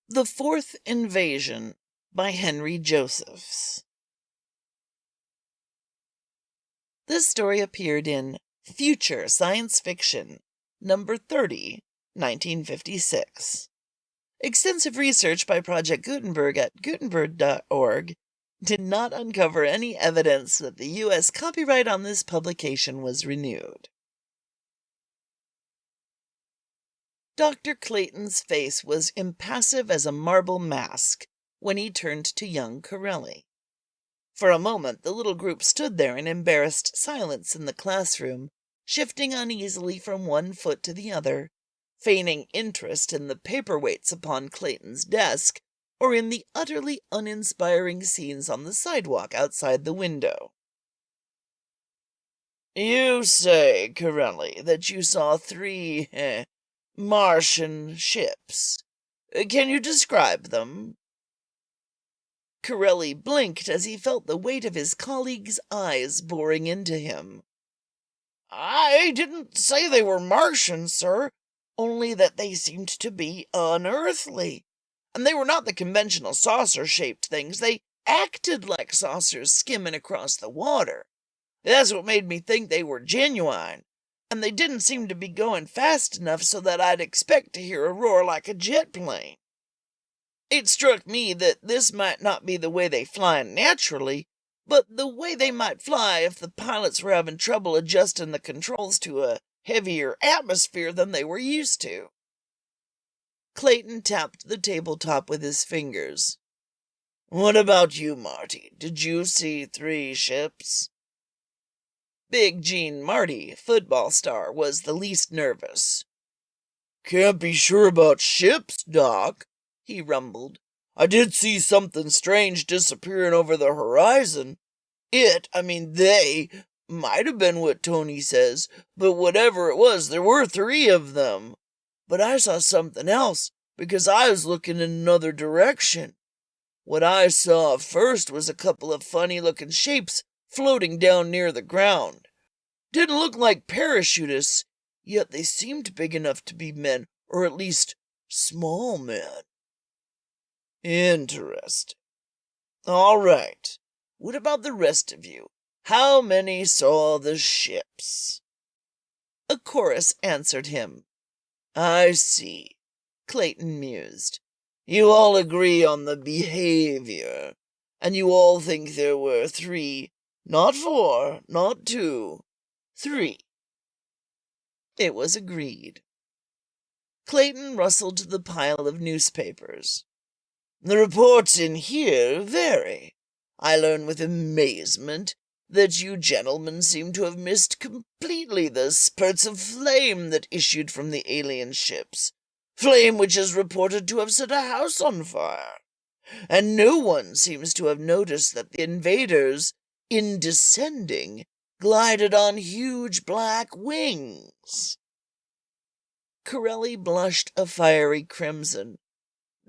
The Fourth Invasion by Henry Josephs. This story appeared in Future Science Fiction, number 30, 1956. Extensive research by Project Gutenberg at gutenberg.org did not uncover any evidence that the U.S. copyright on this publication was renewed. Dr. Clayton's face was impassive as a marble mask when he turned to young Corelli. For a moment the little group stood there in embarrassed silence in the classroom, shifting uneasily from one foot to the other, feigning interest in the paperweights upon Clayton's desk or in the utterly uninspiring scenes on the sidewalk outside the window. "You say, Corelli, that you saw three, Martian ships. Can you describe them?" Corelli blinked as he felt the weight of his colleague's eyes boring into him. "I didn't say they were Martians, sir, only that they seemed to be unearthly. And they were not the conventional saucer-shaped things. They acted like saucers skimming across the water. That's what made me think they were genuine. And they didn't seem to be going fast enough so that I'd expect to hear a roar like a jet plane. It struck me that this might not be the way they fly naturally, but the way they might fly if the pilots were having trouble adjusting the controls to a heavier atmosphere than they were used to." Clayton tapped the tabletop with his fingers. "What about you, Marty? Did you see three ships?" Big Gene Marty, football star, was the least nervous. "Can't be sure about ships, Doc," he rumbled. "I did see something strange disappearing over the horizon. They, might have been what Tony says, but whatever it was, there were three of them. But I saw something else, because I was looking in another direction. What I saw first was a couple of funny-looking shapes floating down near the ground. Didn't look like parachutists, yet they seemed big enough to be men, or at least small men." "Interesting. All right. What about the rest of you? How many saw the ships?" A chorus answered him. "I see," Clayton mused. "You all agree on the behavior, and you all think there were three, not four, not two, three." It was agreed. Clayton rustled to the pile of newspapers. "The reports in here vary. I learn with amazement that you gentlemen seem to have missed completely the spurts of flame that issued from the alien ships, flame which is reported to have set a house on fire. And no one seems to have noticed that the invaders, in descending, glided on huge black wings." Corelli blushed a fiery crimson.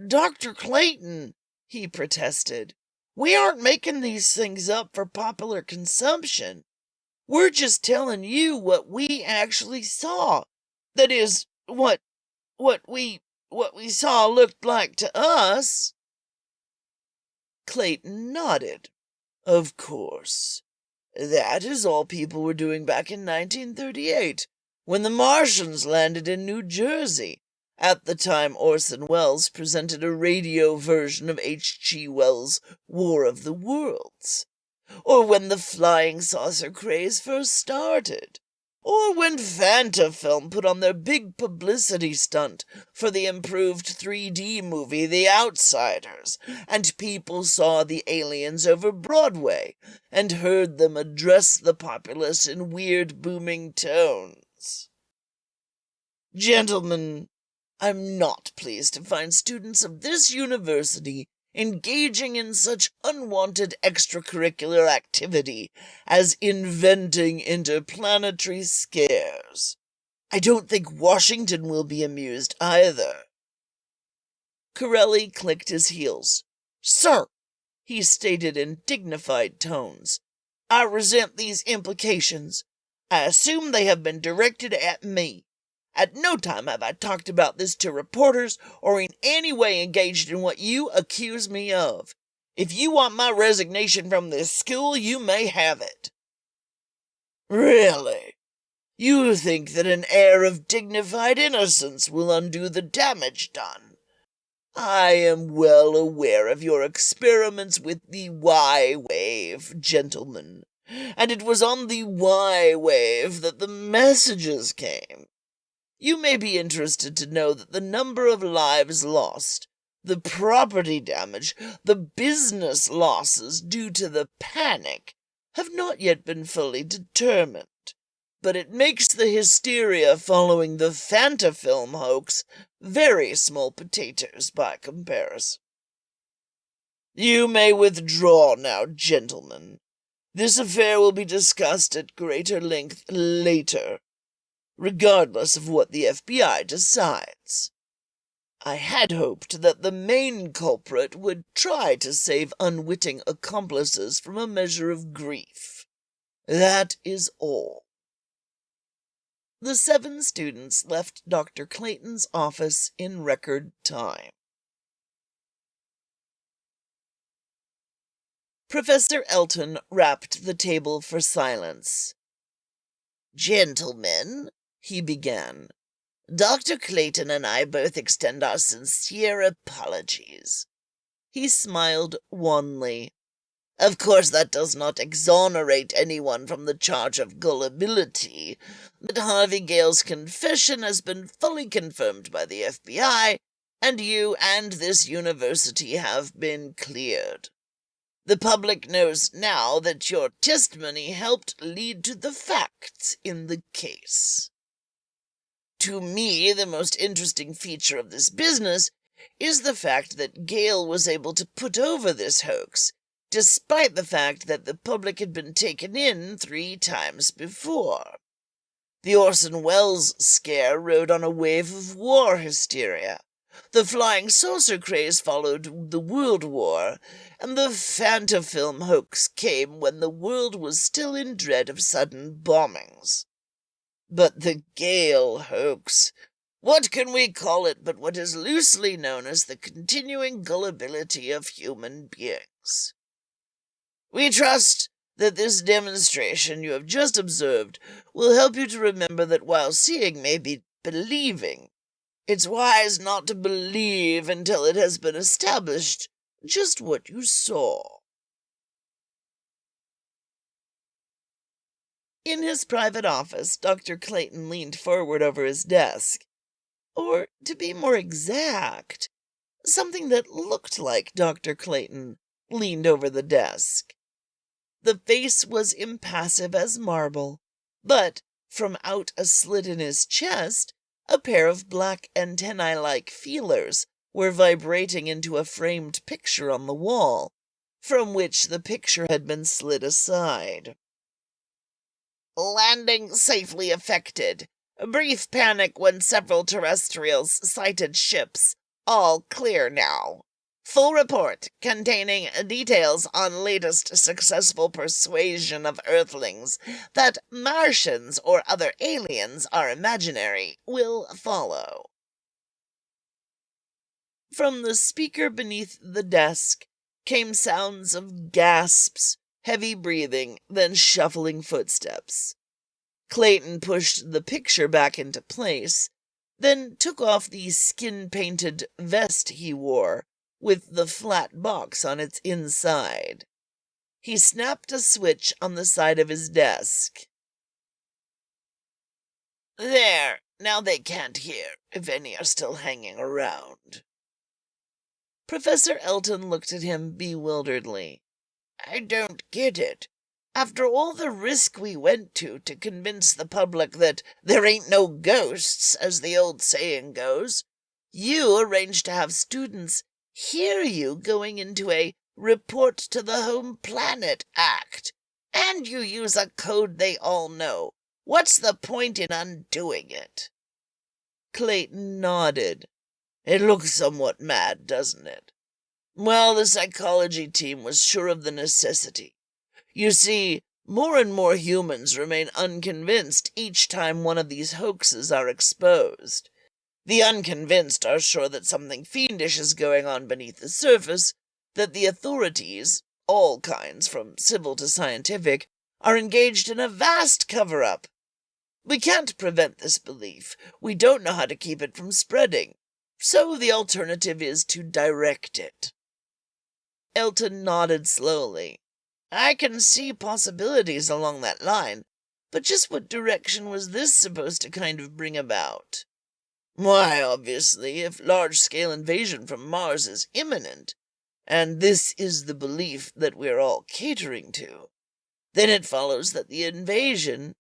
"Dr. Clayton," he protested, "we aren't making these things up for popular consumption. We're just telling you what we actually saw. That is, what we saw looked like to us." Clayton nodded. "Of course. That is all people were doing back in 1938, when the Martians landed in New Jersey. At the time Orson Welles presented a radio version of H.G. Wells' War of the Worlds. Or when the flying saucer craze first started. Or when Fantafilm put on their big publicity stunt for the improved 3D movie The Outsiders, and people saw the aliens over Broadway and heard them address the populace in weird booming tones. Gentlemen, I'm not pleased to find students of this university engaging in such unwanted extracurricular activity as inventing interplanetary scares. I don't think Washington will be amused either." Corelli clicked his heels. "Sir," he stated in dignified tones, "I resent these implications. I assume they have been directed at me. At no time have I talked about this to reporters or in any way engaged in what you accuse me of. If you want my resignation from this school, you may have it." "Really? You think that an air of dignified innocence will undo the damage done? I am well aware of your experiments with the Y-wave, gentlemen, and it was on the Y-wave that the messages came. You may be interested to know that the number of lives lost, the property damage, the business losses due to the panic have not yet been fully determined. But it makes the hysteria following the Fantafilm hoax very small potatoes by comparison. You may withdraw now, gentlemen. This affair will be discussed at greater length later, regardless of what the FBI decides. I had hoped that the main culprit would try to save unwitting accomplices from a measure of grief. That is all." The 7 students left Dr. Clayton's office in record time. Professor Elton rapped the table for silence. "Gentlemen," he began, "Dr. Clayton and I both extend our sincere apologies." He smiled wanly. "Of course that does not exonerate anyone from the charge of gullibility, but Harvey Gale's confession has been fully confirmed by the FBI, and you and this university have been cleared. The public knows now that your testimony helped lead to the facts in the case. To me, the most interesting feature of this business is the fact that Gale was able to put over this hoax, despite the fact that the public had been taken in 3 times before. The Orson Welles scare rode on a wave of war hysteria. The flying saucer craze followed the World War, and the Fantafilm hoax came when the world was still in dread of sudden bombings. But the Gale hoax, what can we call it but what is loosely known as the continuing gullibility of human beings? We trust that this demonstration you have just observed will help you to remember that while seeing may be believing, it's wise not to believe until it has been established just what you saw." In his private office, Dr. Clayton leaned forward over his desk. Or, to be more exact, something that looked like Dr. Clayton leaned over the desk. The face was impassive as marble, but from out a slit in his chest, a pair of black antennae-like feelers were vibrating into a framed picture on the wall, from which the picture had been slid aside. "Landing safely effected. Brief panic when several terrestrials sighted ships. All clear now. Full report containing details on latest successful persuasion of Earthlings that Martians or other aliens are imaginary will follow." From the speaker beneath the desk came sounds of gasps, heavy breathing, then shuffling footsteps. Clayton pushed the picture back into place, then took off the skin-painted vest he wore, with the flat box on its inside. He snapped a switch on the side of his desk. "There, now they can't hear, if any are still hanging around." Professor Elton looked at him bewilderedly. "I don't get it. After all the risk we went to convince the public that there ain't no ghosts, as the old saying goes, you arranged to have students hear you going into a report to the home planet act, and you use a code they all know. What's the point in undoing it?" Clayton nodded. "It looks somewhat mad, doesn't it? Well, the psychology team was sure of the necessity. You see, More and more humans remain unconvinced each time one of these hoaxes are exposed. The unconvinced are sure that something fiendish is going on beneath the surface, that the authorities, all kinds, from civil to scientific, are engaged in a vast cover-up. We can't prevent this belief. We don't know how to keep it from spreading. So the alternative is to direct it. Elton nodded slowly. I can see possibilities along that line, but just what direction was this supposed to kind of bring about? Why, obviously, if large-scale invasion from Mars is imminent, and this is the belief that we're all catering to, then it follows that the invasion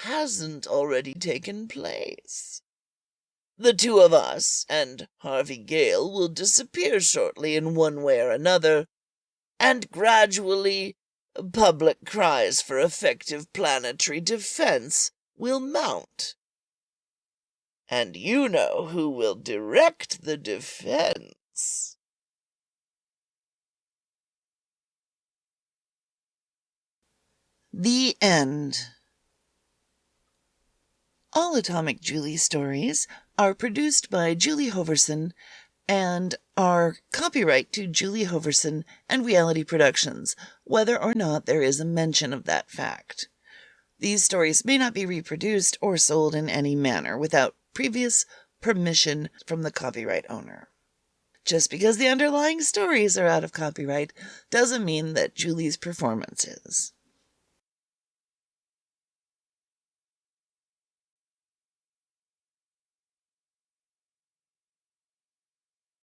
hasn't already taken place. The two of us and Harvey Gale will disappear shortly in one way or another, and gradually public cries for effective planetary defense will mount. And you know who will direct the defense. The end. All Atomic Julie stories are produced by Julie Hoverson and are copyright to Julie Hoverson and Reality Productions, whether or not there is a mention of that fact. These stories may not be reproduced or sold in any manner without previous permission from the copyright owner. Just because the underlying stories are out of copyright doesn't mean that Julie's performance is.